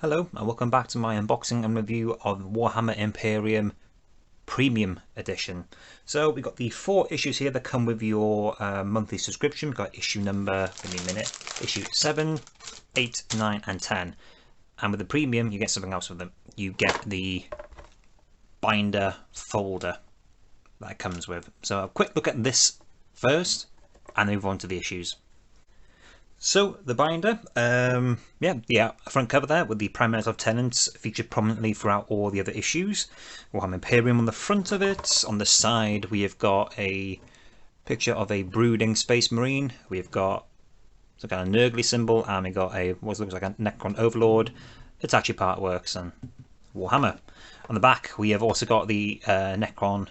Hello and welcome back to my unboxing and review of Warhammer Imperium Premium Edition. So we've got the 4 issues here that come with your monthly subscription. We've got issue number, give me a minute, issue 7, 8, 9 and 10. And with the Premium you get something else with them. You get the binder folder that it comes with. So a quick look at this first and then move on to the issues. So the binder, the front cover there with the Prime Minister of Tenants featured prominently throughout all the other issues. We'll have Imperium on the front of it. On the side we have got a picture of a brooding space marine. We've got some kind of Nurgly symbol, and we got a what looks like a Necron Overlord, Hitachi Partworks, and Warhammer. On the back we have also got the Necron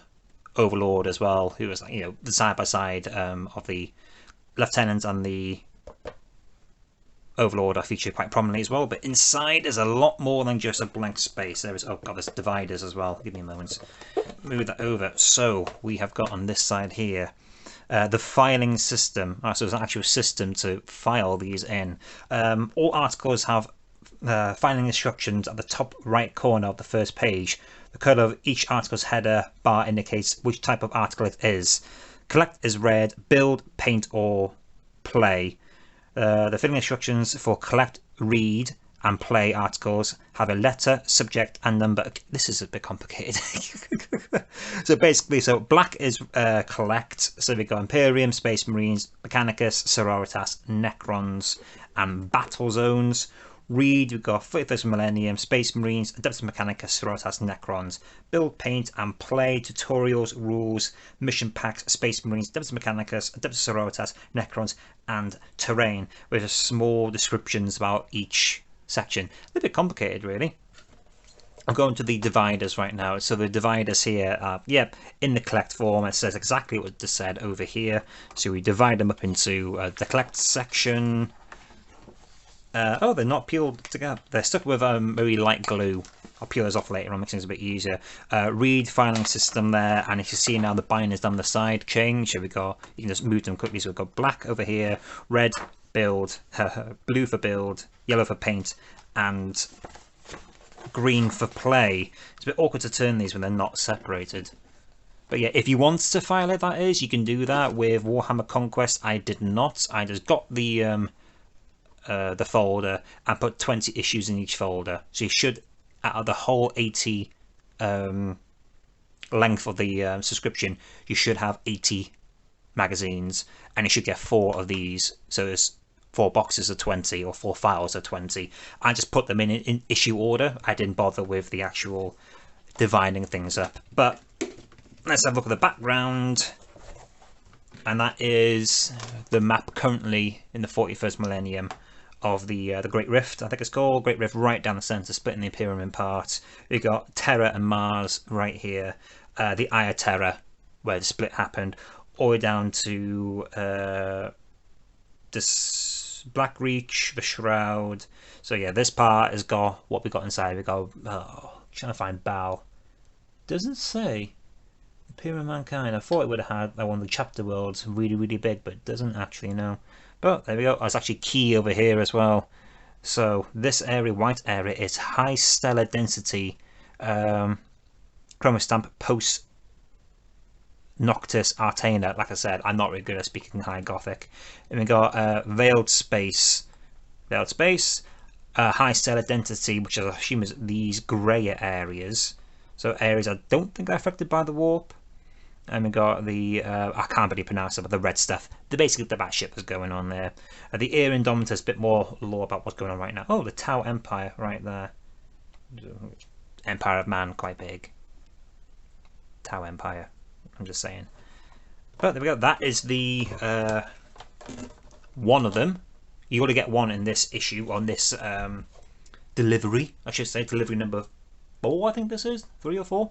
Overlord as well, who is the side by side of the Lieutenant and the Overlord are featured quite prominently as well, but inside there's a lot more than just a blank space. There is, oh god, there's dividers as well. Give me a moment. Move that over. So we have got on this side here the filing system. So there's an actual system to file these in. All articles have filing instructions at the top right corner of the first page. The colour of each article's header bar indicates which type of article it is. Collect is red, build, paint or play. The filling instructions for collect, read and play articles have a letter, subject and number. This is a bit complicated. So basically, black is collect. So we've got Imperium, Space Marines, Mechanicus, Sororitas, Necrons and Battle Zones. Read, we've got 31st Millennium, Space Marines, Adeptus Mechanicus, Sororitas, Necrons. Build, paint and play, tutorials, rules, mission packs, Space Marines, Adeptus Mechanicus, Adeptus Sororitas, Necrons and terrain, with just small descriptions about each section. A little bit complicated really. I'm going to the dividers right now. So the dividers here are, in the collect form. It says exactly what it just said over here. So we divide them up into the collect section. Oh, they're not peeled together. They're stuck with very light glue. I'll peel those off later on, makes things a bit easier. Read filing system there, and if you see now the binders down the side change. So we got, you can just move them quickly. So we've got black over here, red build, blue for build, yellow for paint, and green for play. It's a bit awkward to turn these when they're not separated. But yeah, if you want to file it, that is, you can do that. With Warhammer Conquest, I did not. I just got the folder and put 20 issues in each folder. So you should, out of the whole 80 length of the subscription, you should have 80 magazines, and you should get 4 of these. So there's 4 boxes of 20 or 4 files of 20. I just put them in issue order. I didn't bother with the actual dividing things up. But let's have a look at the background. And that is the map currently in the 41st millennium of the Great Rift, I think it's called. Great Rift right down the centre, splitting the Imperium in parts. We've got Terra and Mars right here. The Eye of Terra, where the split happened, all the way down to this Black Reach, the Shroud. So yeah, this part has got what we got inside. We got trying to find Bow. Doesn't say Imperium Mankind. I thought it would have had that one of the chapter worlds really big, but it doesn't actually know. But there we go. There's actually key over here as well. So this area, white area, is high stellar density chromostamp post Noctis Artana. Like I said, I'm not really good at speaking High Gothic. And we got veiled space, high stellar density, which I assume is these grayer areas. So areas I don't think are affected by the warp. And we got the, I can't really pronounce it, but the red stuff. Basically the batshit that's going on there. The Ear Indomitus, a bit more lore about what's going on right now. Oh, the Tau Empire right there. Empire of Man, quite big. Tau Empire, I'm just saying. But there we go, that is the one of them. You got to get one in this issue, on this delivery, I should say, delivery number 4, I think this is, 3 or 4.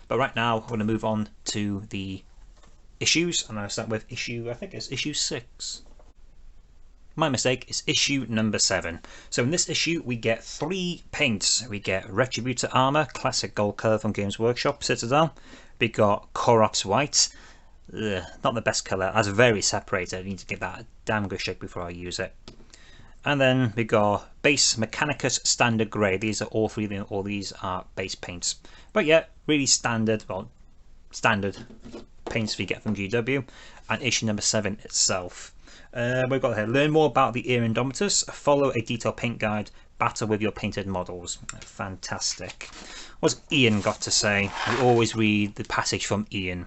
But right now, we're going to move on to the issues, and I'll start with issue, I think it's issue 6. My mistake, it's issue number 7. So in this issue, we get 3 paints. We get Retributor Armour, classic gold colour from Games Workshop, Citadel. We got Korops White, not the best colour, that's very separated. I need to get that a damn good shake before I use it. And then we got base Mechanicus standard grey. These are all three of them, all these are base paints. But yeah, really standard, well, standard paints we get from GW. And issue number 7 itself. We've got here, learn more about the Era Indomitus, follow a detailed paint guide, battle with your painted models. Fantastic. What's Ian got to say? We always read the passage from Ian.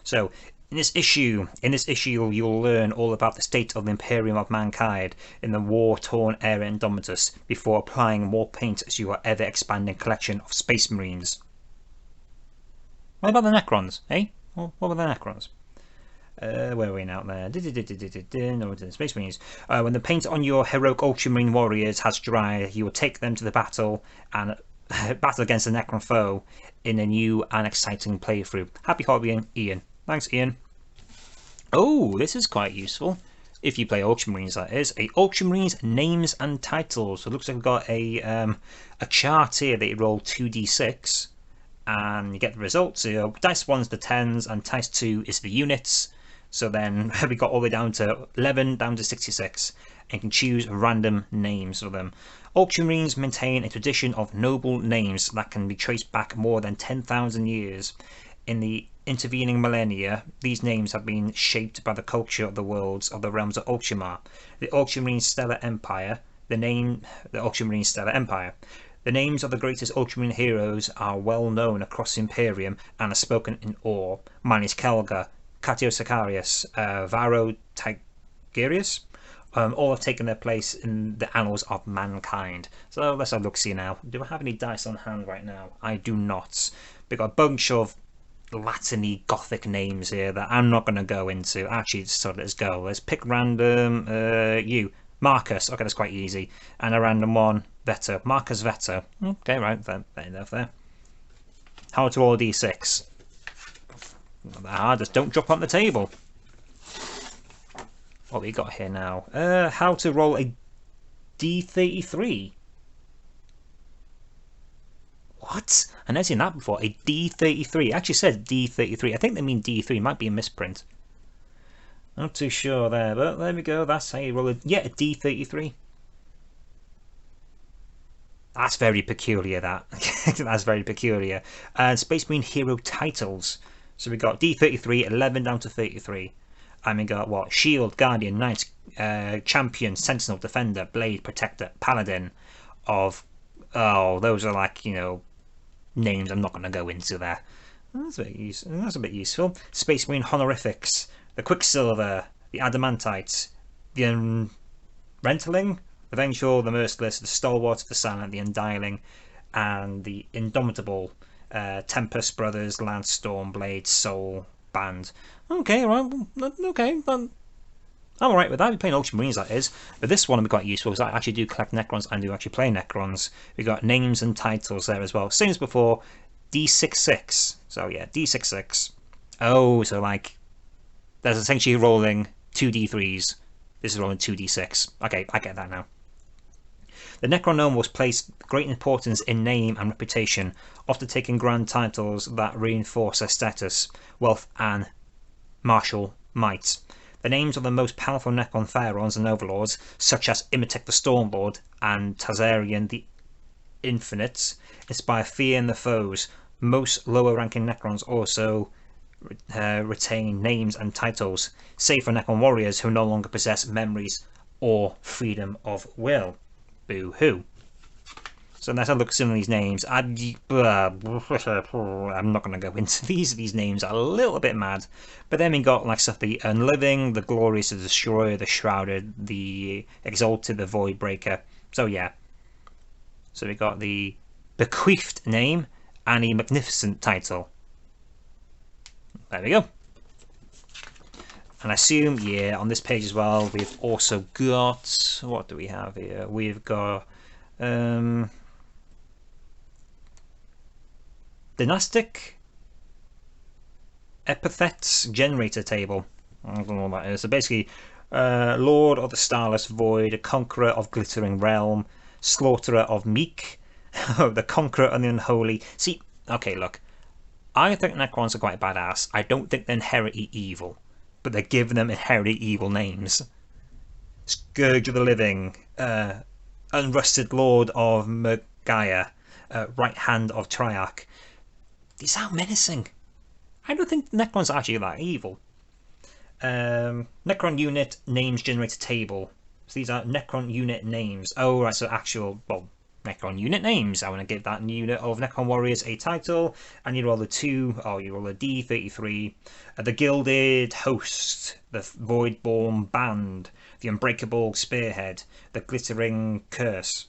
So, in this issue you'll learn all about the state of the Imperium of mankind in the war-torn Era Indomitus before applying more paint to your ever-expanding collection of Space Marines. What about the Necrons, eh? What about the Necrons? Where are we now there? No, Space Marines. When the paint on your heroic Ultramarine warriors has dried, you will take them to the battle and battle against the Necron foe in a new and exciting playthrough. Happy hobbying, Ian. Thanks, Ian. Oh, this is quite useful. If you play Ultramarines, that is. A Ultramarines names and titles. So it looks like we've got a chart here that you roll 2d6 and you get the results. So dice 1's the 10s and dice 2 is the units. So then we got all the way down to 11, down to 66. And you can choose random names for them. Ultramarines maintain a tradition of noble names that can be traced back more than 10,000 years. In the intervening millennia, these names have been shaped by the culture of the worlds of the realms of Ultramar. The Ultramarine Stellar Empire, the Ultramarine Stellar Empire. The names of the greatest Ultramarine heroes are well known across the Imperium and are spoken in awe. Manus Kelga, Catio Sicarius, Varo Tigerius, all have taken their place in the annals of mankind. So let's have a look-see now. Do I have any dice on hand right now? I do not. We've got a bunch of Latin-y Gothic names here that I'm not going to go into. Actually, so let's go. Let's pick random. You. Marcus. Okay, that's quite easy. And a random one. Vetter. Marcus Vetter. Okay, right. Fair enough there. How to roll a d6. Not that hard. Just don't drop on the table. What we got here now? How to roll a d33. What? I've never seen that before. A D33. It actually says D33. I think they mean D3. Might be a misprint. Not too sure there, but there we go. That's how you roll it. Yeah, a D33. That's very peculiar, that. That's very peculiar. Space Marine Hero titles. So we got D33, 11 down to 33. And we got what? Shield, Guardian, Knight, Champion, Sentinel, Defender, Blade, Protector, Paladin of... Oh, those are like, you know, names I'm not going to go into there. That's a bit useful. Space Marine honorifics. The Quicksilver, the Adamantite, the Rentling, the Vengeful, the Merciless, the Stalwart, the Silent, the Undiling, and the Indomitable, Tempest Brothers, Lance, Stormblade, Soul, Band. Okay, right, okay, I'm alright with that. We're playing Ultramarines, that is. But this one will be quite useful because I actually do collect Necrons and do actually play Necrons. We've got names and titles there as well. Same as before, D66. So yeah, D66. Oh, so like, there's essentially rolling 2d3s. This is rolling 2d6. Okay, I get that now. The Necron was placed great importance in name and reputation, often taking grand titles that reinforce their status, wealth and martial might. The names of the most powerful Necron Pharaohs and Overlords, such as Imatek the Stormlord and Tazarian the Infinite, inspire fear in the foes. Most lower-ranking Necrons also retain names and titles, save for Necron warriors who no longer possess memories or freedom of will. Boo-hoo. So let's have a look at some of these names. I'm not going to go into these. These names are a little bit mad. But then we got like stuff, the Unliving, the Glorious, the Destroyer, the Shrouded, the Exalted, the Voidbreaker. So yeah. So we got the Bequeathed name and a Magnificent title. There we go. And I assume, yeah, on this page as well, we've also got... What do we have here? We've got... Dynastic Epithets Generator Table. I don't know what that is. So basically, Lord of the Starless Void, Conqueror of Glittering Realm, Slaughterer of Meek, the Conqueror of the Unholy. See, okay, look. I think Necrons are quite badass. I don't think they're inherently evil. But they're giving them inherently evil names. Scourge of the Living, Unrusted Lord of Mergaia, Right Hand of Triarch. These sound menacing. I don't think Necron's actually that evil. Necron unit names generator table. So these are Necron unit names. Oh, right, so actual, well, Necron unit names. I want to give that unit of Necron warriors a title. And you roll a 2, oh, you roll a D33. The Gilded Host, the Voidborn Band, the Unbreakable Spearhead, the Glittering Curse.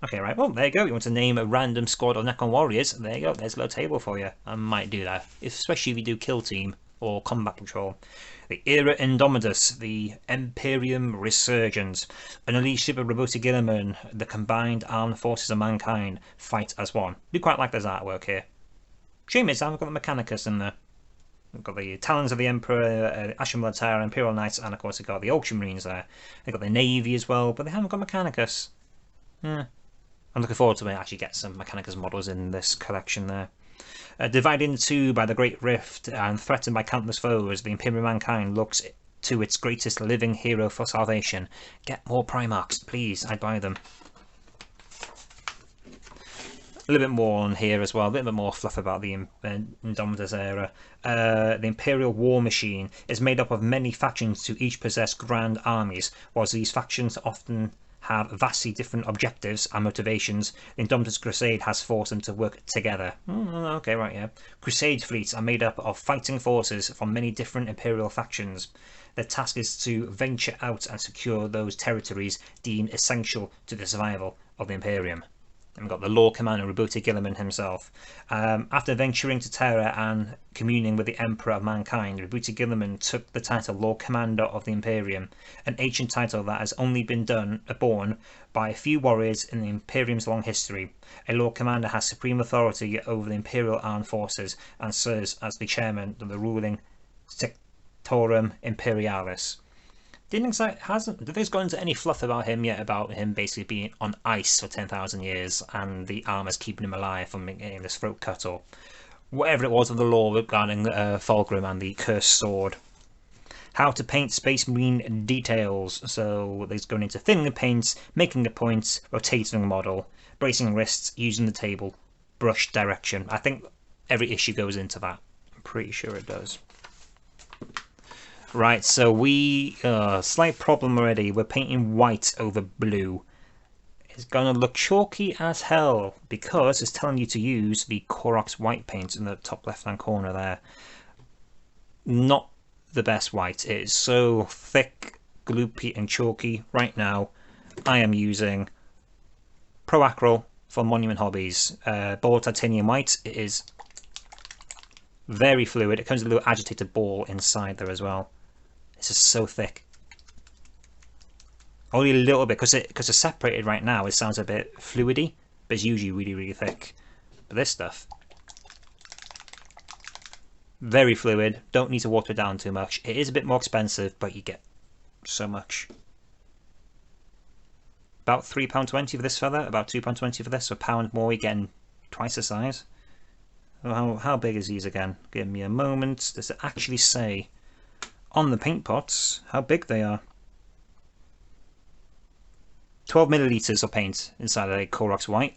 Okay, right, well, there you go. You want to name a random squad of Necron warriors. There you go, there's a little table for you. I might do that, especially if you do kill team or combat control. The Era Indomitus, the Imperium Resurgence, an elite ship of Robotic Guilliman, the combined armed forces of mankind fight as one. Do quite like this artwork here. Shame is I haven't got the Mechanicus in there. We've got the Talons of the Emperor, Ashen Blood Tower, Imperial Knights, and of course we've got the Auction Marines there. They've got the Navy as well, but they haven't got Mechanicus. I'm looking forward to actually get some Mechanicus models in this collection there. Divided in two by the Great Rift and threatened by countless foes, the Imperium Mankind looks to its greatest living hero for salvation. Get more Primarchs, please. I'd buy them. A little bit more on here as well, a bit more fluff about the Indomitus era. The Imperial War Machine is made up of many factions to each possess grand armies, whilst these factions often have vastly different objectives and motivations. The Indomitus Crusade has forced them to work together. Okay, right, yeah. Crusade fleets are made up of fighting forces from many different Imperial factions. Their task is to venture out and secure those territories deemed essential to the survival of the Imperium. And we've got the Lord Commander Robotic Guilliman himself. After venturing to Terra and communing with the Emperor of Mankind, Robotic Guilliman took the title Lord Commander of the Imperium, an ancient title that has only been borne by a few warriors in the Imperium's long history. A Lord Commander has supreme authority over the Imperial armed forces and serves as the chairman of the ruling Sectorum Imperialis. Nothing's gone into any fluff about him yet, about him basically being on ice for 10,000 years and the armor's keeping him alive from getting his throat cut or whatever it was of the law regarding Fulgrim and the Cursed Sword. How to paint Space Marine details. So there's going into thinning the paints, making the points, rotating the model, bracing wrists, using the table, brush direction. I think every issue goes into that. I'm pretty sure it does. Right, so slight problem already. We're painting white over blue. It's going to look chalky as hell because it's telling you to use the Koroks white paint in the top left hand corner there. Not the best white. It is so thick, gloopy and chalky. Right now I am using Pro Acryl from Monument Hobbies. Ball Titanium White. It is very fluid. It comes with a little agitated ball inside there as well. This is so thick. Only a little bit, because it's separated right now, it sounds a bit fluidy, but it's usually really, really thick. But this stuff, very fluid, don't need to water it down too much. It is a bit more expensive, but you get so much. About £3.20 for this feather, about £2.20 for this, so £1 more, you're getting twice the size. How big is these again? Give me a moment. Does it actually say on the paint pots how big they are? 12 millilitres of paint inside a Koroks white.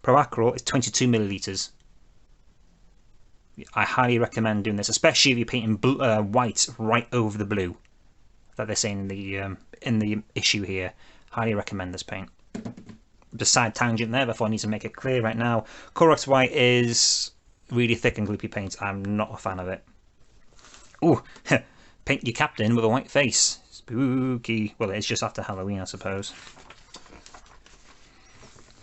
Pro Acryl is 22 millilitres. I highly recommend doing this, especially if you're painting white right over the blue that they're saying in the issue here. Highly recommend this paint. Just side tangent there before I need to make it clear right now. Koroks white is really thick and gloopy paint. I'm not a fan of it. Ooh, paint your captain with a white face. Spooky. Well, it's just after Halloween, I suppose.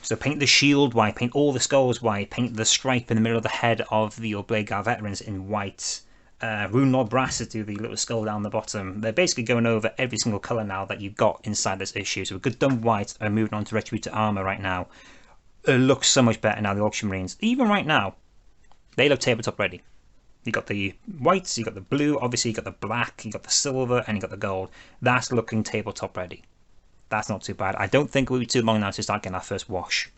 So paint the shield white, paint all the skulls white, paint the stripe in the middle of the head of the Blade Guard veterans in white. Rune Lord Brasses do the little skull down the bottom. They're basically going over every single colour now that you've got inside this issue. So we've got done white and moving on to Retributor armour right now. It looks so much better now, the Auction Marines. Even right now, they look tabletop ready. You got the whites, you got the blue, obviously you got the black, you got the silver, and you got the gold. That's looking tabletop ready. That's not too bad. I don't think it will be too long now to start getting our first wash.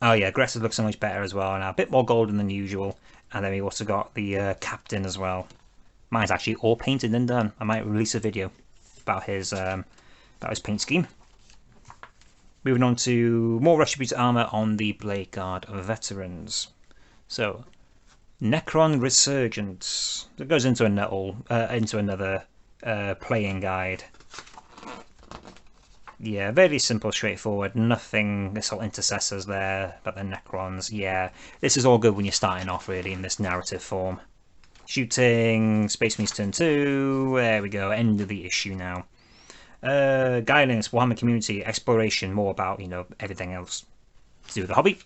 Oh yeah, Aggressors look so much better as well now. A bit more golden than usual. And then we also got the captain as well. Mine's actually all painted and done. I might release a video about his paint scheme. Moving on to more retributed armor on the Blade Guard veterans. So, Necron Resurgence. It goes into another playing guide. Yeah, very simple, straightforward. Nothing assault intercessors there, but the Necrons. Yeah, this is all good when you're starting off really in this narrative form. Shooting, Space Marines turn 2. There we go. End of the issue now. Guidance, Warhammer community, exploration, more about, you know, everything else to do with the hobby.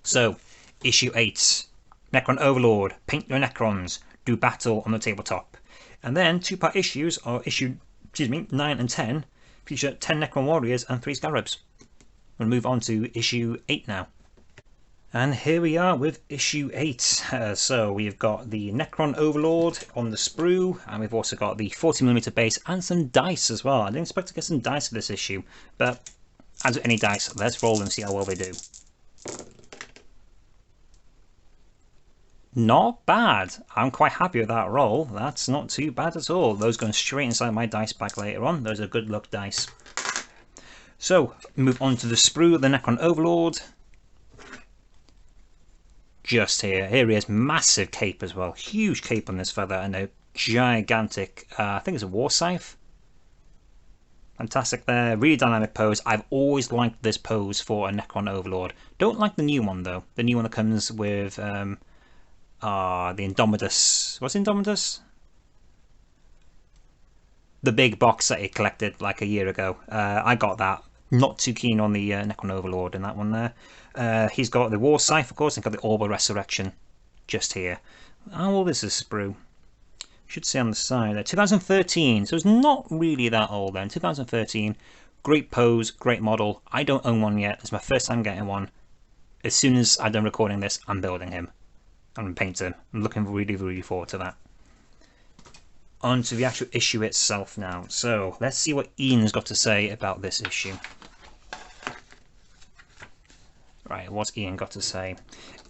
So, issue 8, Necron Overlord, paint your Necrons, do battle on the tabletop. And then 2-part issues are issue, 9 and 10, feature 10 Necron warriors and 3 scarabs. We'll move on to issue 8 now. And here we are with issue 8. So we've got the Necron Overlord on the sprue, and we've also got the 40mm base and some dice as well. I didn't expect to get some dice for this issue, but as with any dice, let's roll and see how well they do. Not bad. I'm quite happy with that roll. That's not too bad at all. Those going straight inside my dice bag later on. Those are good luck dice. So, move on to the sprue, the Necron Overlord. Just here. Here he is. Massive cape as well. Huge cape on this feather and a gigantic, I think it's a war scythe. Fantastic there. Really dynamic pose. I've always liked this pose for a Necron Overlord. Don't like the new one though. The new one that comes with the Indomitus. What's Indomitus? The big box that he collected like a year ago. I got that. Not too keen on the Necron Overlord in that one there. He's got the War Scythe, of course, and got the Orb of Resurrection just here. How old is this sprue? Should say on the side there. 2013, so it's not really that old then. 2013. Great pose, great model. I don't own one yet. It's my first time getting one. As soon as I'm done recording this, I'm building him. I'm painting him. I'm looking really forward to that. On to the actual issue itself now. So let's see what Ian's got to say about this issue. Right, what's Ian got to say?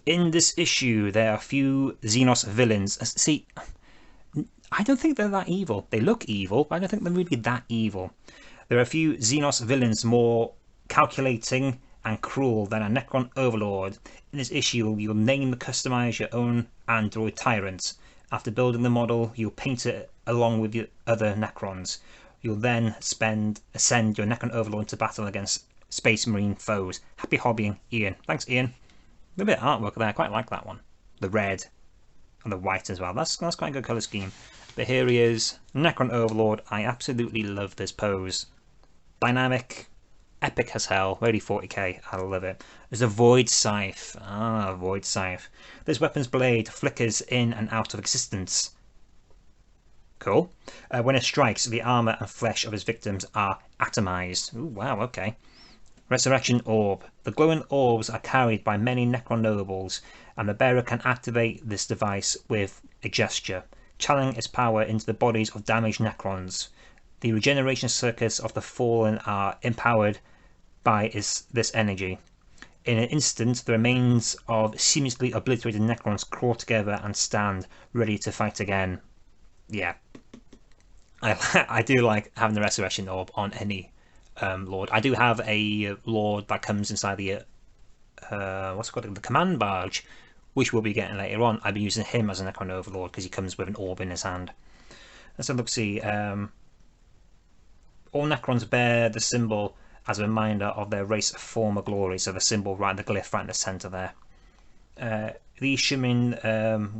In this issue, there are a few Xenos villains. See, I don't think they're that evil. They look evil, but I don't think they're really that evil. There are a few Xenos villains more calculating and cruel than a Necron Overlord. In this issue, you'll name and customize your own android tyrant. After building the model, you'll paint it along with your other Necrons. You'll then send your Necron Overlord into battle against Space Marine foes. Happy hobbying, Ian. Thanks, Ian. A bit of artwork there. I quite like that one. The red and the white as well. That's quite a good colour scheme. But here he is, Necron Overlord. I absolutely love this pose. Dynamic, epic as hell. Really 40k. I love it. There's a Void Scythe. Ah, Void Scythe. This weapon's blade flickers in and out of existence. Cool. When it strikes, the armour and flesh of his victims are atomized. Ooh, wow, okay. Resurrection Orb. The glowing orbs are carried by many Necron nobles, and the bearer can activate this device with a gesture, channeling its power into the bodies of damaged Necrons. The regeneration circuits of the fallen are empowered by this energy. In an instant, the remains of seemingly obliterated Necrons crawl together and stand ready to fight again. Yeah. I do like having the Resurrection Orb on any Lord. I do have a Lord that comes inside the what's it called, the command barge, which we'll be getting later on. I'll be using him as a Necron Overlord because he comes with an orb in his hand. Let's have a look. See, all Necrons bear the symbol as a reminder of their race of former glory. So the symbol, right, the glyph right in the centre there. These shimmering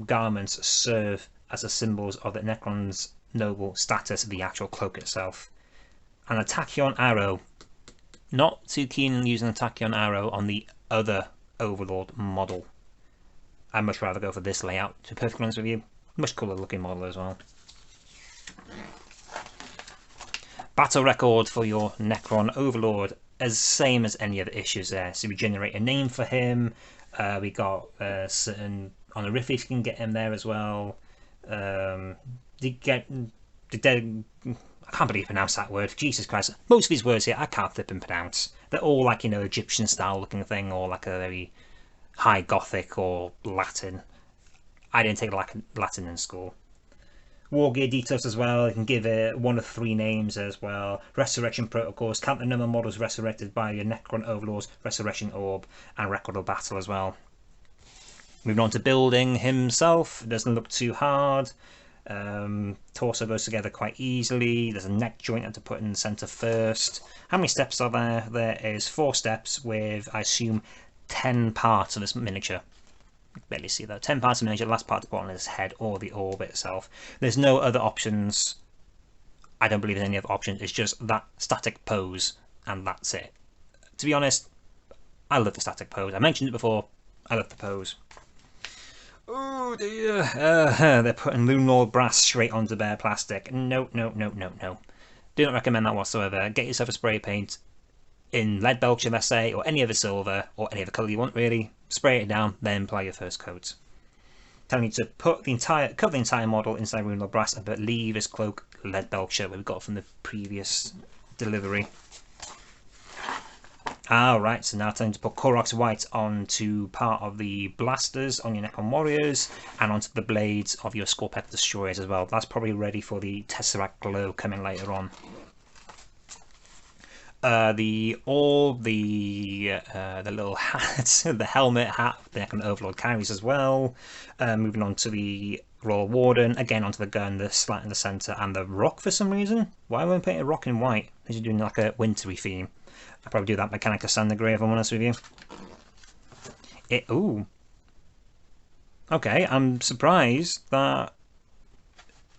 garments serve as the symbols of the Necron's noble status, the actual cloak itself. An Tachyon arrow. Not too keen on using a Tachyon arrow on the other Overlord model. I'd much rather go for this layout, to be perfectly honest with you. Much cooler looking model as well. Battle record for your Necron Overlord, as same as any other issues there. So we generate a name for him. We got certain honorifics you can get him there as well. I can't believe you pronounce that word. Jesus Christ. Most of these words here I can't flip and pronounce. They're all like, you know, Egyptian style looking thing, or like a very high Gothic or Latin. I didn't take Latin in school. War gear details as well. You can give it 1 of 3 names as well. Resurrection protocols. Count the number of models resurrected by your Necron Overlord's Resurrection Orb, and record of battle as well. Moving on to building himself. It doesn't look too hard. Torso goes together quite easily. There's a neck joint to put in the centre first. How many steps are there? There is 4 steps with, I assume, 10 parts of this miniature. You can barely see that. 10 parts of the miniature. The last part to put on his head or the orb itself. There's no other options. I don't believe there's any other options. It's just that static pose, and that's it. To be honest, I love the static pose. I mentioned it before. I love the pose. Oh dear, they're putting Lunor brass straight onto bare plastic. No, no, no, no, no. Do not recommend that whatsoever. Get yourself a spray paint in lead belcher, let's say, or any other silver, or any other colour you want really. Spray it down, then apply your first coat. Telling you to put cover the entire model inside Lunor brass, but leave his cloak lead belcher, where we got from the previous delivery. Alright, so now time to put Korox White onto part of the blasters on your Necron Warriors and onto the blades of your SCARABS destroyers as well. That's probably ready for the Tesseract Glow coming later on. The orb, the little hat, the helmet hat the Necron Overlord carries as well. Moving on to the Royal Warden, again onto the gun, the slat in the centre, and the rock for some reason. Why won't I paint a rock in white? Because you're doing like a wintry theme. I'll probably do that Mechanica Sander Grey if I'm honest with you. Ooh. Okay, I'm surprised that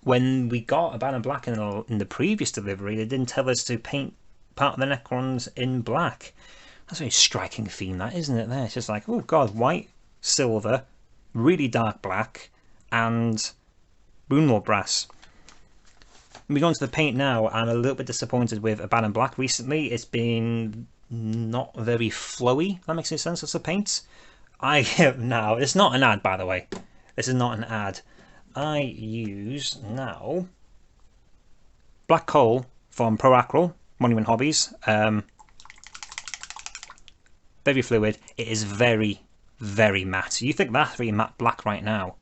when we a Banner Black in the previous delivery, they didn't tell us to paint part of the Necrons in black. That's a very striking theme, that, isn't it? There, it's just like, oh god, white, silver, really dark black, and Runelord brass. Moving on to the paint now, I'm a little bit disappointed with a Banner Black recently. It's been not very flowy. That makes any sense as a paint. Now, it's not an ad, by the way. This is not an ad. I use now Black Coal from Pro Acryl, Monument Hobbies. Very fluid. It is very, very matte. You think that's very matte black right now.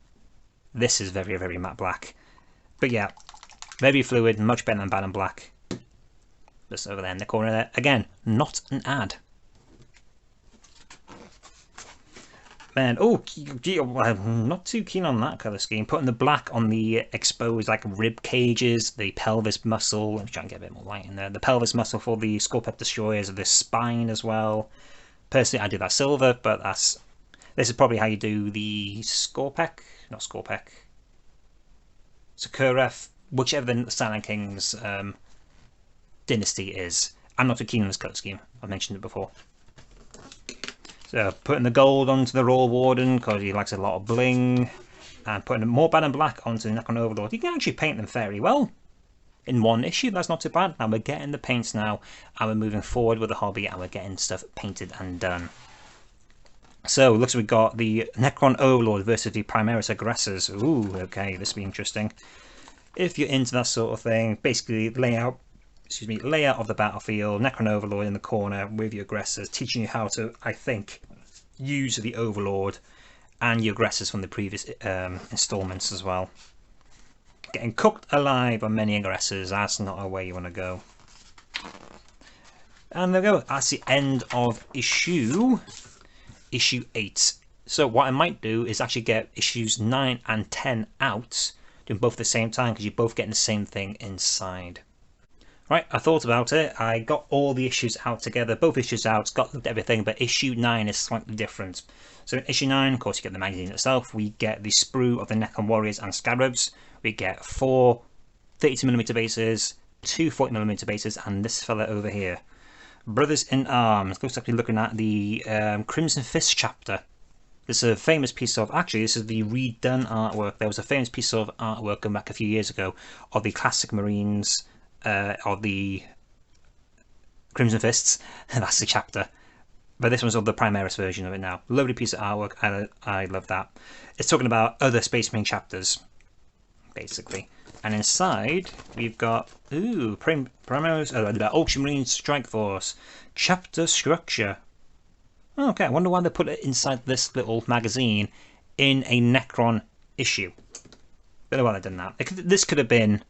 This is very, very matte black. But yeah. Very fluid, much better than Banner Black. Just over there in the corner there. Again, not an ad. Man, I'm not too keen on that colour scheme. Putting the black on the exposed like rib cages, the pelvis muscle. I'm trying to get a bit more light in there. The pelvis muscle for the SCARABS destroyers, the spine as well. Personally, I do that silver, but this is probably how you do the SCARABS, not SCARABS. Sakura. Whichever the Silent King's dynasty is. I'm not too keen on this colour scheme. I've mentioned it before. So putting the gold onto the Royal Warden because he likes a lot of bling. And putting more Banner Black onto the Necron Overlord. You can actually paint them fairly well. In one issue, that's not too bad. Now we're getting the paints now. And we're moving forward with the hobby. And we're getting stuff painted and done. So, looks like we've got the Necron Overlord versus the Primaris Aggressors. Ooh, okay, this will be interesting. If you're into that sort of thing, basically layout of the battlefield, Necron Overlord in the corner with your aggressors, teaching you how to, I think, use the Overlord and your aggressors from the previous installments as well. Getting cooked alive by many aggressors, that's not a way you want to go. And there we go, that's the end of issue 8. So what I might do is actually get issues 9 and 10 out, doing both at the same time because you're both getting the same thing inside. Right, I thought about it. I got all the issues out together, both issues out, got everything, but issue 9 is slightly different. So in issue 9, of course, you get the magazine itself. We get the sprue of the Necron Warriors and Scarabs. We get 4 32mm bases, 2 40mm bases, and this fella over here. Brothers in Arms. Looks like we're looking at the Crimson Fist chapter. This is a famous piece of, actually this is the redone artwork. There was a famous piece of artwork going back a few years ago of the classic Marines of the Crimson Fists, and that's the chapter. But this one's of the Primaris version of it now. Lovely piece of artwork, I love that. It's talking about other Space Marine chapters, basically. And inside we've got, Primaris, Ultramarine Strike Force, chapter structure. Okay, I wonder why they put it inside this little magazine in a Necron issue. Don't know why they've done that. This could have been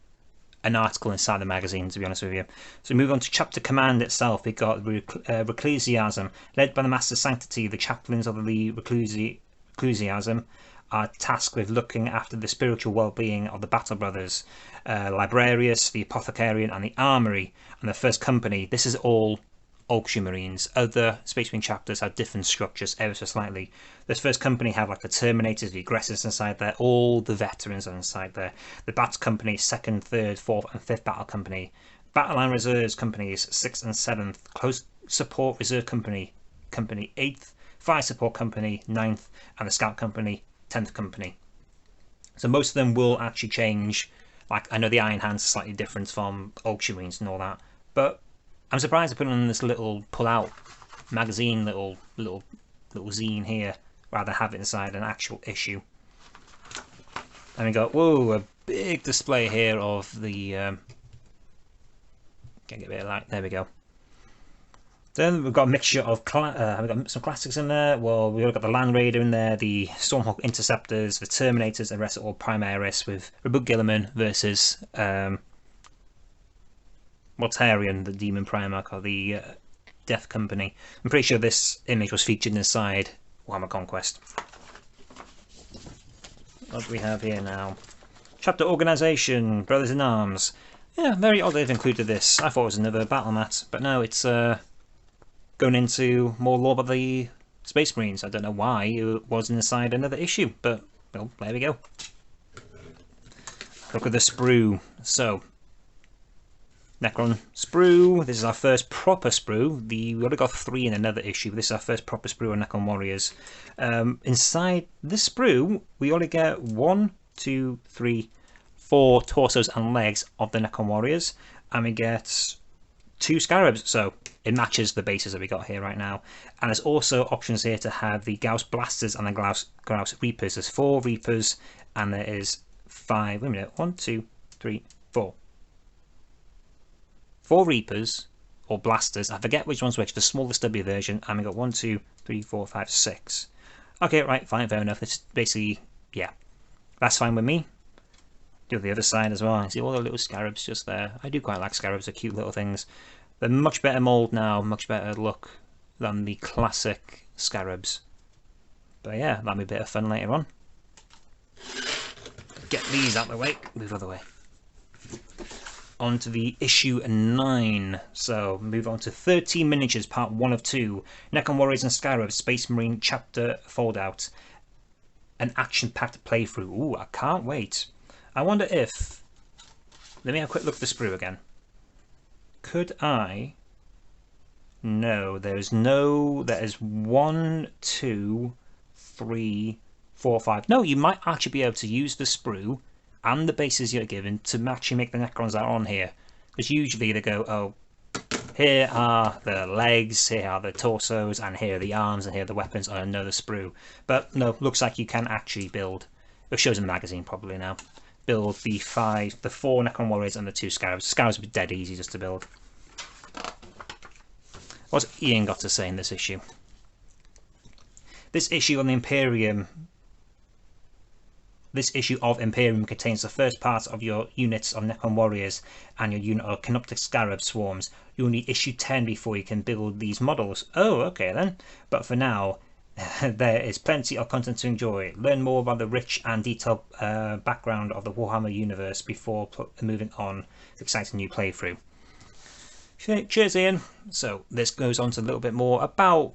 an article inside the magazine, to be honest with you. So move on to chapter command itself. We've got Reclusiasm. Led by the Master Sanctity, the chaplains of the Reclusiasm are tasked with looking after the spiritual well-being of the Battle Brothers, Librarius, the Apothecarian, and the Armory, and the First Company. This is all Ultramarines. Other Space Marine chapters have different structures ever so slightly. This First Company have like the Terminators, the Aggressors inside there. All the veterans are inside there. The Battle Company, 2nd, 3rd, 4th and 5th Battle Company. Battle Line Reserves Companies, 6th and 7th. Close Support Reserve Company, 8th. Fire Support Company, 9th. And the Scout Company, 10th Company. So most of them will actually change. Like, I know the Iron Hands are slightly different from Ultramarines and all that. But I'm surprised they put on this little pull-out magazine, little zine here, rather than have it inside an actual issue. And we got, whoa, a big display here of the. Can't get a bit of light. There we go. Then we've got a mixture of we've got some classics in there. Well, we've got the Land Raider in there, the Stormhawk Interceptors, the Terminators, and the rest are all Primaris with Rebug Gilliman versus Mortarion, the Demon Primarch, or the Death Company. I'm pretty sure this image was featured inside Warhammer Conquest. What do we have here now? Chapter Organisation, Brothers in Arms. Yeah, very odd they've included this. I thought it was another battle mat, but no, it's going into more lore about the Space Marines. I don't know why it wasn't inside another issue, but well, there we go. Look at the sprue. So, Necron sprue. This is our first proper sprue. We already got 3 in another issue, but this is our first proper sprue on Necron Warriors. Inside this sprue, we only get 1, 2, 3, 4 torsos and legs of the Necron Warriors, and we get 2 Scarabs, so it matches the bases that we got here right now. And there's also options here to have the Gauss Blasters and the Gauss Reapers. There's 4 Reapers, and there is 5, wait a minute, 1, 2, 3, 4. 4 Reapers, or Blasters, I forget which one's which, the smallest W version, and we got 1, 2, 3, 4, 5, 6. Okay, right, fine, fair enough. It's basically, yeah, that's fine with me. Do the other side as well. I see all the little Scarabs just there. I do quite like Scarabs, they're cute little things. They're much better mould now, much better look than the classic Scarabs. But yeah, that'll be a bit of fun later on. Get these out of the way, move out of the way. On to the issue 9. So move on to 13 miniatures, part 1 of 2. Necron Warriors and Scarabs, Space Marine chapter fold out. An action-packed playthrough. Ooh, I can't wait. I wonder if, let me have a quick look at the sprue again. Could I, no, there is 1, 2, 3, 4, 5. No, you might actually be able to use the sprue and the bases you're given to actually make the Necrons that are on here. Because usually they go, oh, here are the legs, here are the torsos, and here are the arms, and here are the weapons on another sprue. But no, looks like you can actually build, it shows in the magazine probably now, build the 4 Necron Warriors and the 2 Scarabs. Scarabs would be dead easy just to build. What's Ian got to say in this issue? This issue on the Imperium. This issue of Imperium contains the first part of your units of Necron Warriors and your unit of CANOPTEK Scarab Swarms. You'll need issue 10 before you can build these models. Oh, okay then. But for now, there is plenty of content to enjoy. Learn more about the rich and detailed background of the Warhammer universe before moving on to the exciting new playthrough. Cheers, Ian. So this goes on to a little bit more about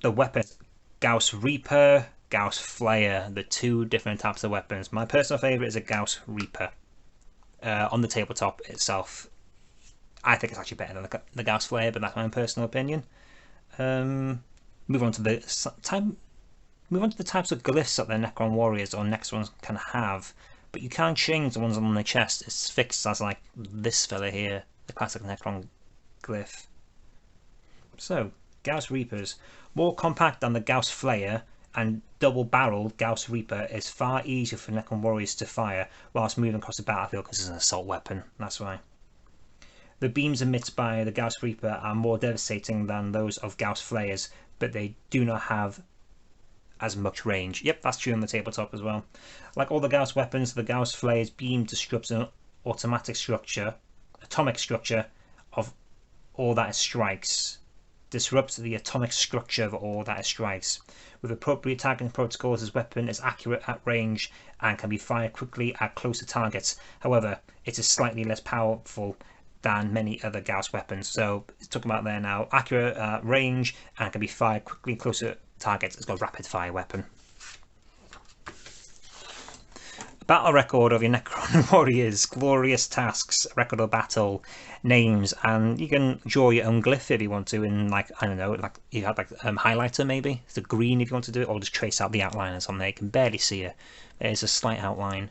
the weapons. Gauss Reaper, Gauss Flare, the 2 different types of weapons. My personal favourite is a Gauss Reaper. On the tabletop itself, I think it's actually better than the Gauss Flare, but that's my personal opinion. Move on to the types of glyphs that the Necron Warriors or Necrons can have, but you can't change the ones on the chest. It's fixed as like this fella here, the classic Necron glyph. So Gauss Reapers, more compact than the Gauss Flare and double-barreled Gauss Reaper is far easier for Necron Warriors to fire whilst moving across the battlefield because it's an assault weapon. That's why. The beams emitted by the Gauss Reaper are more devastating than those of Gauss Flares, but they do not have as much range. Yep, that's true on the tabletop as well. Like all the Gauss weapons, the Gauss Flayer's beam disrupts an atomic structure of all that it strikes. Disrupts the atomic structure of all that it strikes. With appropriate targeting protocols, his weapon is accurate at range and can be fired quickly at closer targets. However, it is slightly less powerful than many other Gauss weapons. So it's talking about there now, accurate range and can be fired quickly closer targets. It's got a rapid fire weapon. Battle record of your Necron warriors, glorious tasks, record of battle, names, and you can draw your own glyph if you want to in, like, I don't know, like you have like highlighter maybe, it's the green if you want to do it, or just trace out the outliners on there. You can barely see it. There's a slight outline.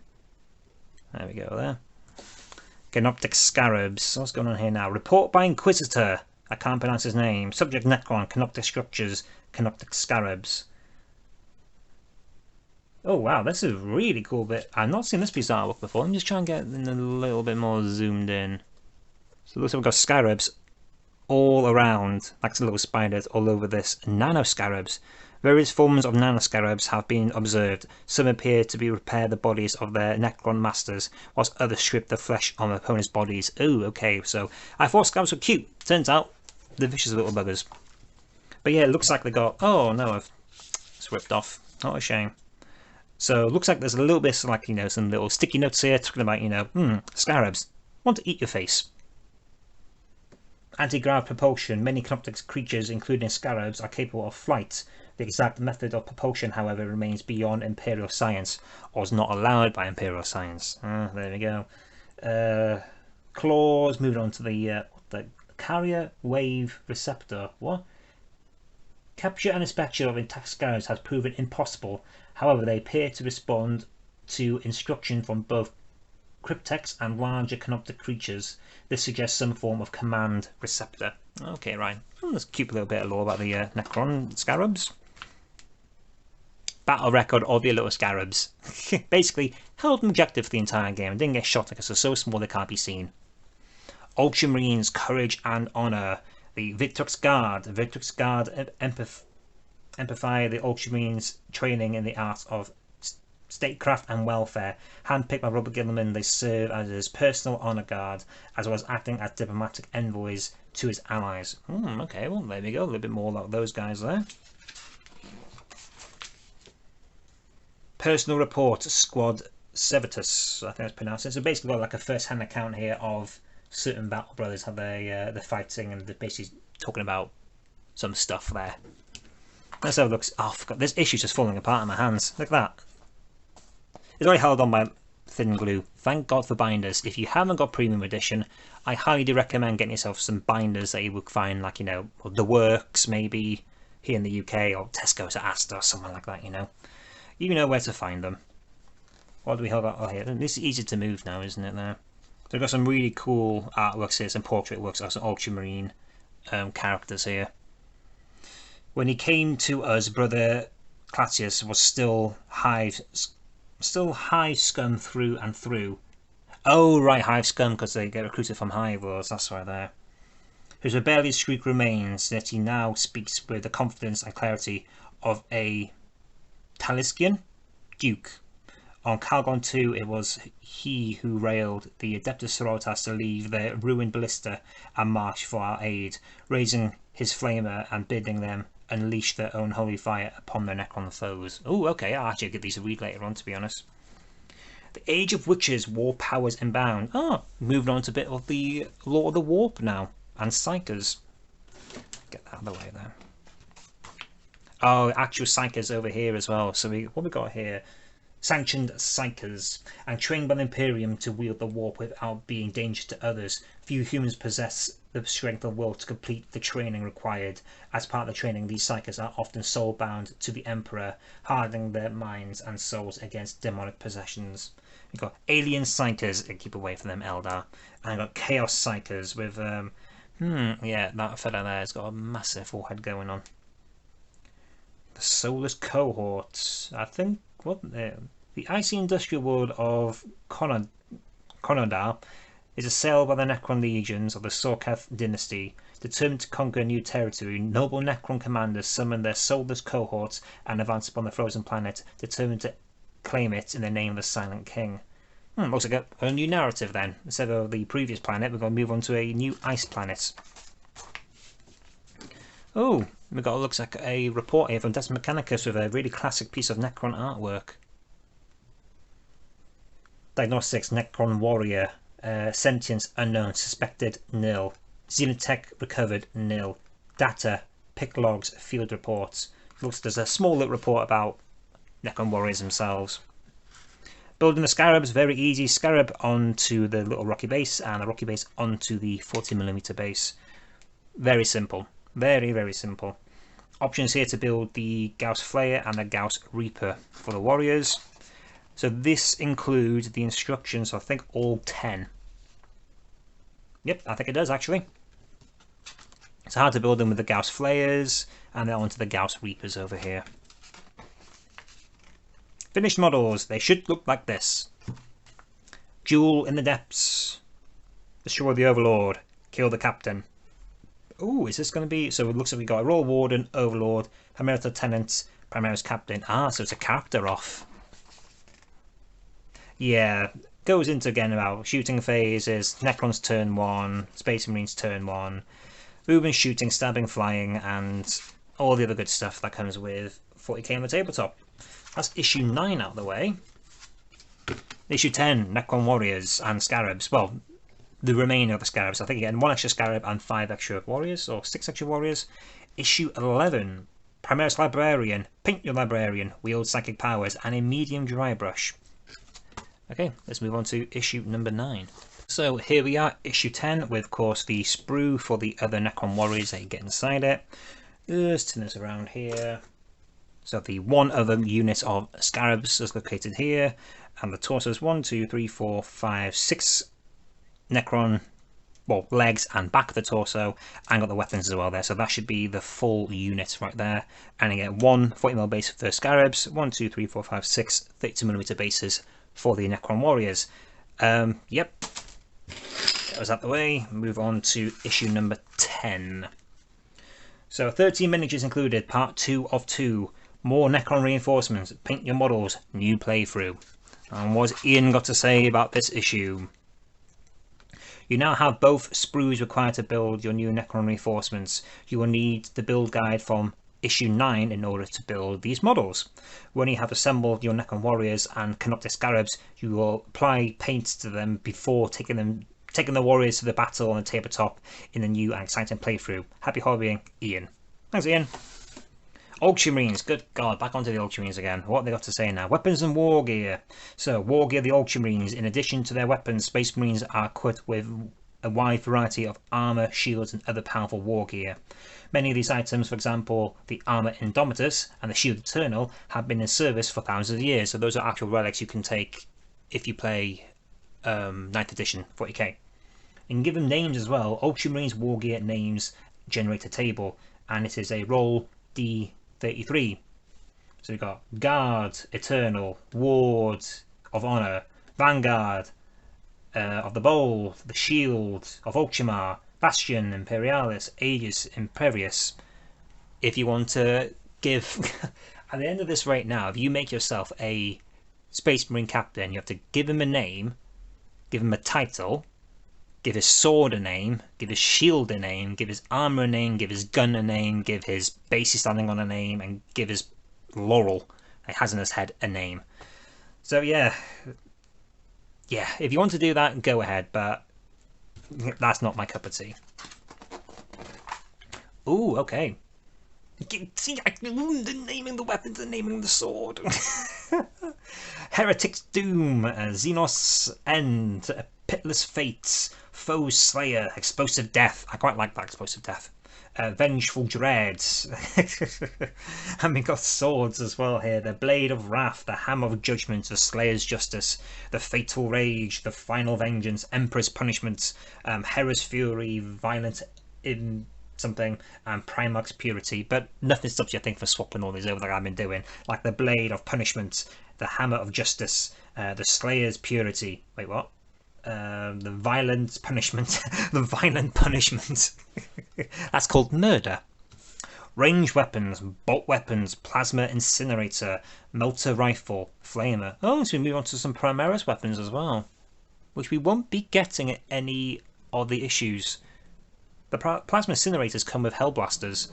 There we go there. CANOPTEK SCARABS. What's going on here now? Report by Inquisitor. I can't pronounce his name. Subject Necron, CANOPTEK structures, CANOPTEK SCARABS. Oh wow, this is a really cool bit. I've not seen this piece of artwork before. Let me just try and get in a little bit more zoomed in. So it looks like we've got scarabs all around, like little spiders all over this. Nanoscarabs. Various forms of nanoscarabs have been observed. Some appear to be repair the bodies of their Necron masters, whilst others strip the flesh on their opponents' bodies. Oh, okay, so I thought scarabs were cute. Turns out they're vicious little buggers. But yeah, it looks like they got... Oh no, it's ripped off. Not a shame. So it looks like there's a little bit like, you know, some little sticky notes here talking about, you know, scarabs want to eat your face. Anti-grav propulsion. Many CANOPTEK creatures, including scarabs, are capable of flight. The exact method of propulsion, however, remains beyond Imperial science, or is not allowed by Imperial science. There we go. Claws. Moving on to the carrier wave receptor. What? Capture and inspection of intact scarabs has proven impossible. However, they appear to respond to instruction from both cryptex and larger CANOPTEK creatures. This suggests some form of command receptor. Okay, right. Let's keep a little bit of lore about the Necron scarabs. Battle record of your little scarabs. Basically, held an objective for the entire game and didn't get shot because they're so small they can't be seen. Ultramarines, courage and honor. The Victrix Guard. The Victrix Guard amplify the Ultramarines' training in the art of statecraft and welfare. Handpicked by Robert Gilliman, they serve as his personal honor guard, as well as acting as diplomatic envoys to his allies. Okay, well, there we go. A little bit more like those guys there. Personal report, Squad Sevitus, I think that's pronounced it. So basically got like a first-hand account here of certain battle brothers, how they're fighting, and they're basically talking about some stuff there. Let's have a look. Oh, I forgot. This issue's just falling apart in my hands. Look at that. It's already held on by thin glue. Thank God for binders. If you haven't got premium edition, I highly recommend getting yourself some binders that you would find, like, you know, The Works maybe here in the UK, or Tesco's at Asda or somewhere like that, you know. You know where to find them. What do we hold out? Oh, here. This is easy to move now, isn't it, there? So we've got some really cool artworks here, some portrait works, some Ultramarine characters here. When he came to us, Brother Clatius was still Hive scum through and through. Oh, right, Hive scum, because they get recruited from Hive Wars, that's right there. His rebellious streak remains, yet he now speaks with the confidence and clarity of a Taliskian Duke. On Calgon 2, it was he who railed the Adeptus Sororitas to leave their ruined ballista and march for our aid, raising his flamer and bidding them unleash their own holy fire upon their Necron foes. Oh, okay, I'll actually get these a read later on, to be honest. The Age of Witches, War Powers Inbound. Moving on to a bit of the Lore of the Warp now, and Psychers. Get that out of the way there. Oh, actual Psychers over here as well. So what we got here? Sanctioned Psychers, and trained by the Imperium to wield the warp without being dangerous to others. Few humans possess the strength of will to complete the training required. As part of the training, these Psychers are often soul-bound to the Emperor, hardening their minds and souls against demonic possessions. You've got Alien Psychers, and keep away from them, Eldar. And I've got Chaos Psychers with, yeah, that fella there has got a massive forehead going on. The Soulless Cohorts, I think, what, the icy industrial world of Konodar is assailed by the Necron legions of the Sorkath dynasty. Determined to conquer a new territory, noble Necron commanders summon their soulless cohorts and advance upon the frozen planet, determined to claim it in the name of the Silent King. Looks like a new narrative then. Instead of the previous planet, we're going to move on to a new ice planet. Oh, we've got, looks like a report here from Des Mechanicus with a really classic piece of Necron artwork. Diagnostics, Necron warrior. Sentience unknown, suspected nil. Xenotech recovered nil. Data, pick logs, field reports. Looks there's a small little report about Necron warriors themselves. Building the Scarabs, very easy. Scarab onto the little rocky base and the rocky base onto the 40mm base. Very simple. Very, very simple. Options here to build the Gauss Flayer and the Gauss Reaper for the warriors. So this includes the instructions, I think all 10. Yep, I think it does actually. It's hard to build them with the Gauss Flayers and then onto the Gauss Reapers over here. Finished models, they should look like this. Jewel in the depths. Destroy the Overlord. Kill the Captain. Ooh, is this going to be... So it looks like we got a Royal Warden, Overlord, Primaris Lieutenant, Primaris Captain. Ah, so it's a character off. Yeah, goes into again about shooting phases, Necrons turn 1, Space Marines turn 1, movement, shooting, stabbing, flying, and all the other good stuff that comes with 40k on the tabletop. That's issue 9 out of the way. Issue 10, Necron Warriors and Scarabs. Well, the remainder of the Scarabs. I think again, 1 extra Scarab and 5 extra Warriors, or 6 extra Warriors. Issue 11, Primaris Librarian, paint your Librarian, wield psychic powers, and a medium dry brush. Okay, let's move on to issue number 9. So here we are, issue 10, with of course the sprue for the other Necron Warriors that you get inside it. Let's turn this around here. So the one other unit of Scarabs is located here, and the torso is 1, 2, 3, 4, 5, 6 Necron, well, legs and back of the torso, and got the weapons as well there. So that should be the full unit right there. And you get 1 40mm base for the Scarabs, 1, 2, 3, 4, 5, 6 32mm bases for the Necron Warriors. Yep. That was out the way. Move on to issue number 10. So 13 miniatures included, part 2 of 2. More Necron reinforcements, paint your models, new playthrough. And what's Ian got to say about this issue? You now have both sprues required to build your new Necron reinforcements. You will need the build guide from issue 9 in order to build these models. When you have assembled your Necron Warriors and CANOPTEK Scarabs, you will apply paint to them before taking the warriors to the battle on the tabletop in the new and exciting playthrough. Happy hobbying, Ian. Thanks, Ian. Ultramarines, good God, back onto the Ultramarines again. What have they got to say now? Weapons and war gear. So, war gear, the Ultramarines, in addition to their weapons, Space Marines are equipped with a wide variety of armour, shields and other powerful war gear. Many of these items, for example, the Armour Indomitus and the Shield Eternal, have been in service for thousands of years, so those are actual relics you can take if you play 9th edition 40k. And give them names as well. Ultramarines war gear names generate a table, and it is a roll D33. So we've got Guard, Eternal, Ward of Honour, Vanguard of the Bold, the Shield of Ultramar, Bastion Imperialis, Aegis Imperius. If you want to give, at the end of this right now, if you make yourself a Space Marine captain, you have to give him a name, give him a title, give his sword a name, give his shield a name, give his armor a name, give his gun a name, give his base he's standing on a name, and give his laurel he has in his head a name. So yeah, if you want to do that, go ahead, but that's not my cup of tea. Ooh, okay. See, naming the weapons and naming the sword. Heretic's Doom, Xenos End, Pitiless Fates, Foe's Slayer, Explosive Death. I quite like that, Explosive Death. Vengeful Dread. And we got swords as well here. The Blade of Wrath, the Hammer of Judgment, the Slayer's Justice, the Fatal Rage, the Final Vengeance, Emperor's Punishment, Hera's Fury, Violent in something, and Primarch's Purity. But nothing stops you, I think, for swapping all these over like I've been doing. Like the Blade of Punishment, the Hammer of Justice, the Slayer's Purity. Wait, what? the violent punishment. The violent punishment. That's called murder. Range weapons, bolt weapons, plasma incinerator, melter rifle, flamer. Oh, so we move on to some Primaris weapons as well, which we won't be getting at any of the issues. The plasma incinerators come with hellblasters,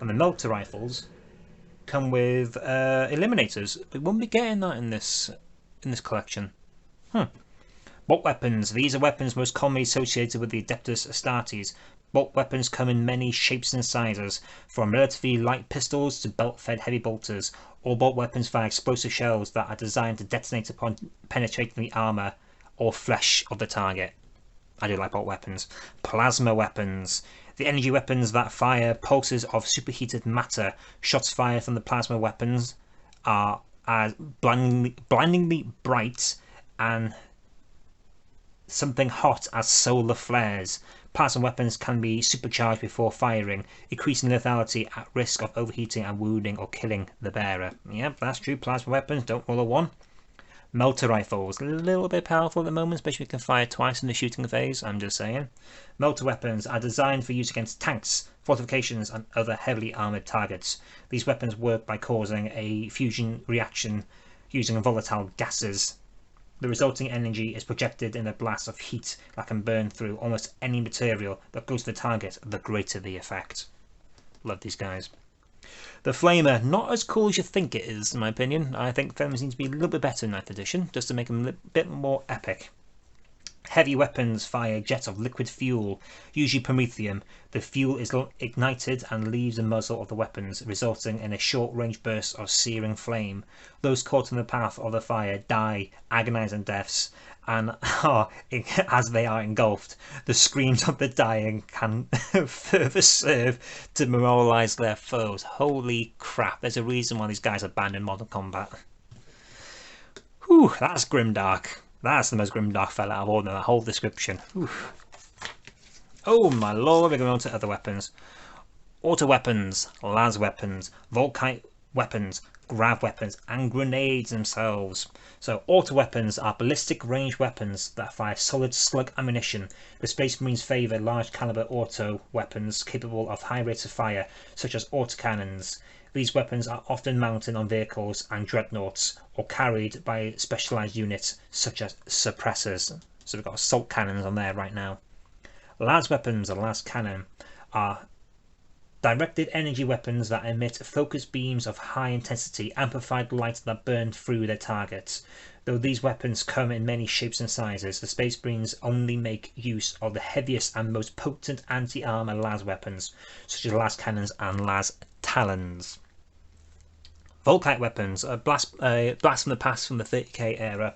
and the melter rifles come with eliminators. We won't be getting that in this collection. Bolt weapons. These are weapons most commonly associated with the Adeptus Astartes. Bolt weapons come in many shapes and sizes, from relatively light pistols to belt-fed heavy bolters. All bolt weapons fire explosive shells that are designed to detonate upon penetrating the armour or flesh of the target. I do like bolt weapons. Plasma weapons. The energy weapons that fire pulses of superheated matter. Shots fired from the plasma weapons are as blindingly bright and something hot as solar flares. Plasma weapons can be supercharged before firing, increasing lethality at risk of overheating and wounding or killing the bearer. Yep, that's true. Plasma weapons don't roll a 1. Melter rifles, a little bit powerful at the moment, especially if we can fire twice in the shooting phase, I'm just saying. Melter weapons are designed for use against tanks, fortifications and other heavily armoured targets. These weapons work by causing a fusion reaction using volatile gases. The resulting energy is projected in a blast of heat that can burn through almost any material that goes to the target, the greater the effect. Love these guys. The Flamer, not as cool as you think it is, in my opinion. I think Flamers need to be a little bit better in 9th edition, just to make them a bit more epic. Heavy weapons fire jets of liquid fuel, usually promethium. The fuel is ignited and leaves the muzzle of the weapons, resulting in a short-range burst of searing flame. Those caught in the path of the fire die agonizing deaths, and as they are engulfed, the screams of the dying can further serve to demoralize their foes. Holy crap, there's a reason why these guys are banned in Modern Combat. Whew, that's grimdark. That's the most grimdark fella out of all in that whole description. Oof. Oh my lord, we're going on to other weapons. Auto weapons, las weapons, volkite weapons, grav weapons, and grenades themselves. So auto weapons are ballistic range weapons that fire solid slug ammunition. The Space Marines favour large caliber auto weapons capable of high rates of fire, such as autocannons. These weapons are often mounted on vehicles and dreadnoughts, or carried by specialised units such as suppressors. So we've got assault cannons on there right now. Las weapons, or las cannon, are directed energy weapons that emit focused beams of high intensity, amplified light that burn through their targets. Though these weapons come in many shapes and sizes, the Space Marines only make use of the heaviest and most potent anti-armour las weapons, such as las cannons and las talons. Volkite weapons are blast from the past from the 30k era.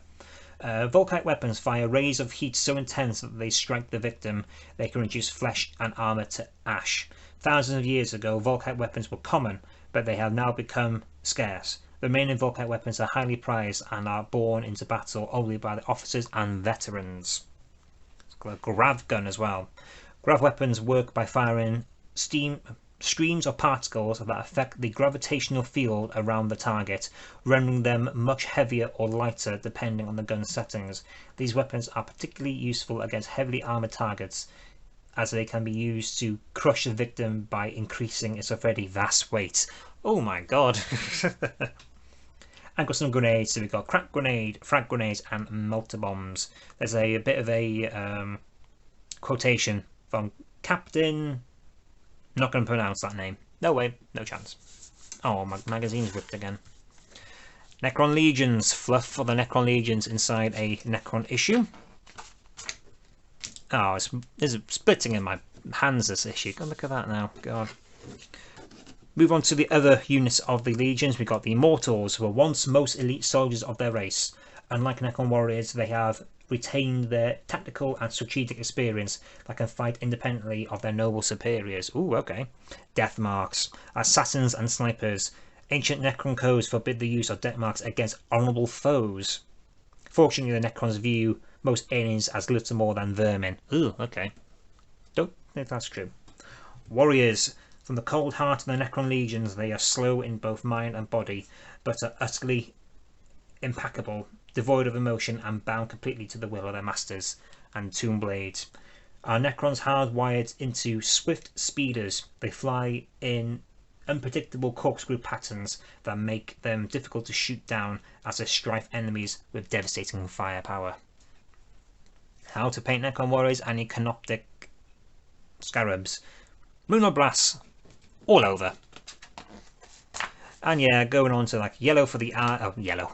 Volkite weapons fire rays of heat so intense that they strike the victim. They can reduce flesh and armour to ash. Thousands of years ago, Volkite weapons were common, but they have now become scarce. The remaining Volkite weapons are highly prized and are borne into battle only by the officers and veterans. It's got a grav gun as well. Grav weapons work by firing streams of particles that affect the gravitational field around the target, rendering them much heavier or lighter depending on the gun's settings. These weapons are particularly useful against heavily armoured targets, as they can be used to crush the victim by increasing its already vast weight. Oh my god! And got some grenades, so we've got crack grenade, frag grenades, and melter bombs. There's a bit of a quotation from Captain... Not going to pronounce that name. No way, no chance. Oh, my magazine's ripped again. Necron Legions. Fluff for the Necron Legions inside a Necron issue. Oh, it's splitting in my hands, this issue. God, look at that now. God. Move on to the other units of the Legions. We've got the Immortals, who were once most elite soldiers of their race. Unlike Necron warriors, they have retained their tactical and strategic experience that can fight independently of their noble superiors. Ooh, okay. Death marks. Assassins and snipers. Ancient Necron codes forbid the use of death marks against honourable foes. Fortunately, the Necrons view most aliens as little more than vermin. Ooh, okay. Don't think that's true. Warriors. From the cold heart of the Necron Legions, they are slow in both mind and body, but are utterly impeccable devoid of emotion and bound completely to the will of their masters and tomb blades. Our Necrons hardwired into swift speeders. They fly in unpredictable corkscrew patterns that make them difficult to shoot down as they strife enemies with devastating firepower. How to paint Necron warriors and CANOPTEK SCARABS. Monobrass all over. And yeah, going on to like yellow for the eye,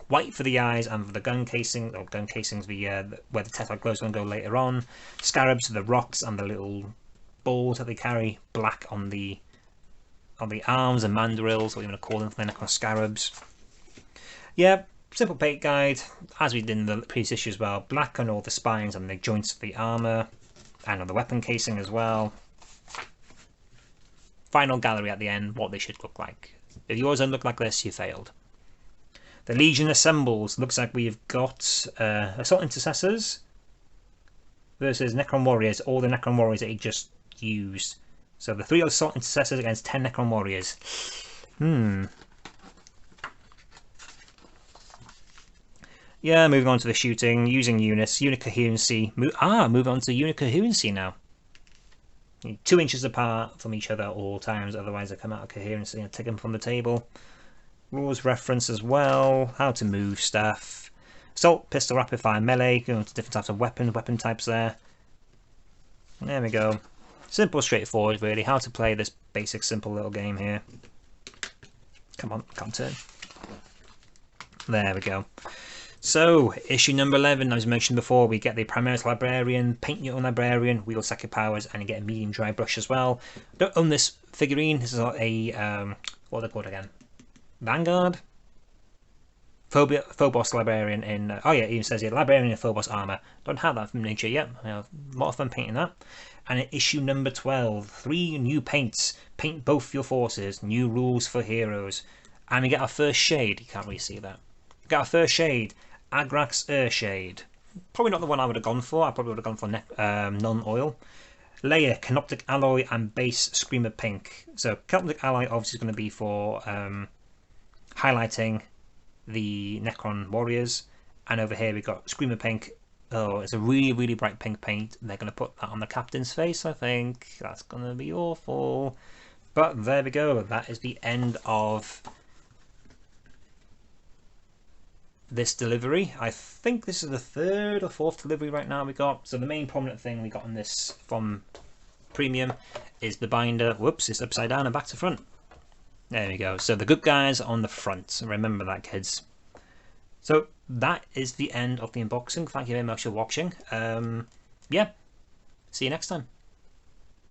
white for the eyes, and for the gun casing, or gun casings, where the Tetrarch glow's going to go later on. Scarabs for the rocks and the little balls that they carry. Black on the arms and mandrills, what you want to call them, for the Necron Scarabs. Yeah, simple paint guide, as we did in the previous issue as well. Black on all the spines and the joints of the armor, and on the weapon casing as well. Final gallery at the end, what they should look like. If yours don't look like this, you failed. The Legion assembles. Looks like we've got Assault Intercessors versus Necron Warriors. All the Necron Warriors that he just used. So the 3 Assault Intercessors against 10 Necron Warriors. Yeah, moving on to the shooting. Using units. Unit coherency. Moving on to unit coherency now. 2 inches apart from each other at all times, otherwise they come out of coherency and take them from the table. Rules reference as well, how to move stuff. Assault, pistol, rapid fire, melee, going to different types of weapon types there. There we go. Simple, straightforward really, how to play this basic simple little game here. Come on, can't turn. There we go. So, issue number 11, as mentioned before, we get the Primaris Librarian, paint your own Librarian, wield second powers, and you get a medium dry brush as well. Don't own this figurine, this is a, what are they called again? Vanguard? Phobos Librarian in, oh yeah, it even says here, Librarian in Phobos armor. Don't have that from nature yet, I have a lot of fun painting that. And in issue number 12, 3 new paints, paint both your forces, new rules for heroes. And we get our first shade, you can't really see that. We got our first shade. Agrax Urshade. Probably not the one I would have gone for. I probably would have gone for non-oil. Layer, Canoptek Alloy and Base Screamer Pink. So Canoptek Alloy obviously is going to be for highlighting the Necron Warriors. And over here we've got Screamer Pink. Oh, it's a really, really bright pink paint. They're going to put that on the captain's face, I think. That's going to be awful. But there we go. That is the end of this delivery. I think this is the 3rd or 4th delivery right now we got. So the main prominent thing we got on this from Premium is the binder. Whoops, it's upside down and back to front. There we go. So the good guys on the front. Remember that, kids. So that is the end of the unboxing. Thank you very much for watching. Yeah, see you next time.